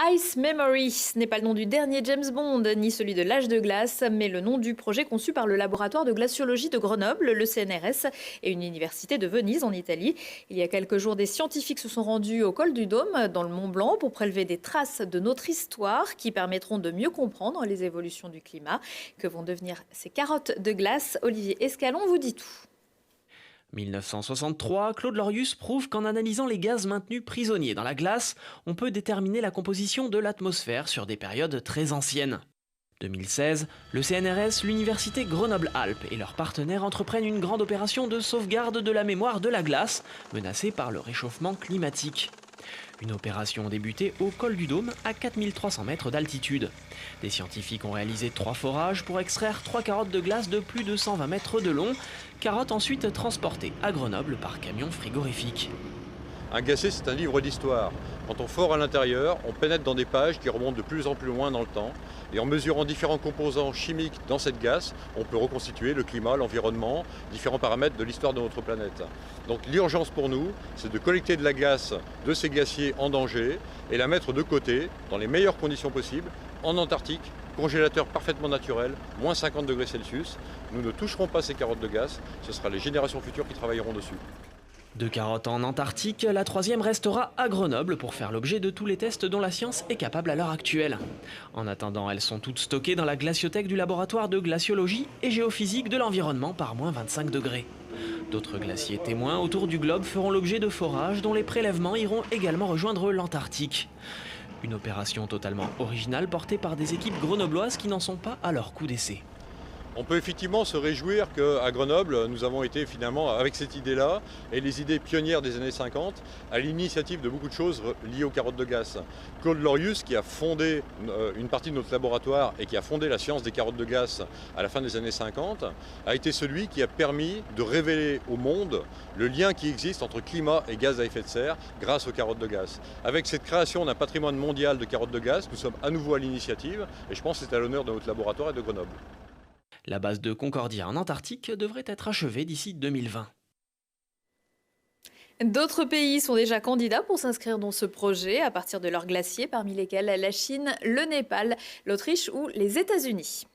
Ice Memory, ce n'est pas le nom du dernier James Bond, ni celui de l'âge de glace, mais le nom du projet conçu par le laboratoire de glaciologie de Grenoble, le CNRS, et une université de Venise en Italie. Il y a quelques jours, des scientifiques se sont rendus au col du Dôme, dans le Mont Blanc, pour prélever des traces de notre histoire qui permettront de mieux comprendre les évolutions du climat. Que vont devenir ces carottes de glace? Olivier Escalon vous dit tout. 1963, Claude Lorius prouve qu'en analysant les gaz maintenus prisonniers dans la glace, on peut déterminer la composition de l'atmosphère sur des périodes très anciennes. 2016, le CNRS, l'université Grenoble-Alpes et leurs partenaires entreprennent une grande opération de sauvegarde de la mémoire de la glace, menacée par le réchauffement climatique. Une opération débutée au col du Dôme à 4300 mètres d'altitude. Des scientifiques ont réalisé 3 forages pour extraire 3 carottes de glace de plus de 120 mètres de long, carottes ensuite transportées à Grenoble par camion frigorifique. Un glacier, c'est un livre d'histoire. Quand on fore à l'intérieur, on pénètre dans des pages qui remontent de plus en plus loin dans le temps. Et en mesurant différents composants chimiques dans cette glace, on peut reconstituer le climat, l'environnement, différents paramètres de l'histoire de notre planète. Donc l'urgence pour nous, c'est de collecter de la glace de ces glaciers en danger et la mettre de côté, dans les meilleures conditions possibles, en Antarctique, congélateur parfaitement naturel, moins 50 degrés Celsius. Nous ne toucherons pas ces carottes de glace, ce sera les générations futures qui travailleront dessus. 2 carottes en Antarctique, la 3e restera à Grenoble pour faire l'objet de tous les tests dont la science est capable à l'heure actuelle. En attendant, elles sont toutes stockées dans la glaciothèque du laboratoire de glaciologie et géophysique de l'environnement par moins 25 degrés. D'autres glaciers témoins autour du globe feront l'objet de forages dont les prélèvements iront également rejoindre l'Antarctique. Une opération totalement originale portée par des équipes grenobloises qui n'en sont pas à leur coup d'essai. On peut effectivement se réjouir qu'à Grenoble, nous avons été finalement avec cette idée-là et les idées pionnières des années 50 à l'initiative de beaucoup de choses liées aux carottes de glace. Claude Lorius, qui a fondé une partie de notre laboratoire et qui a fondé la science des carottes de glace à la fin des années 50, a été celui qui a permis de révéler au monde le lien qui existe entre climat et gaz à effet de serre grâce aux carottes de glace. Avec cette création d'un patrimoine mondial de carottes de glace, nous sommes à nouveau à l'initiative et je pense que c'est à l'honneur de notre laboratoire et de Grenoble. La base de Concordia en Antarctique devrait être achevée d'ici 2020. D'autres pays sont déjà candidats pour s'inscrire dans ce projet à partir de leurs glaciers, parmi lesquels la Chine, le Népal, l'Autriche ou les États-Unis.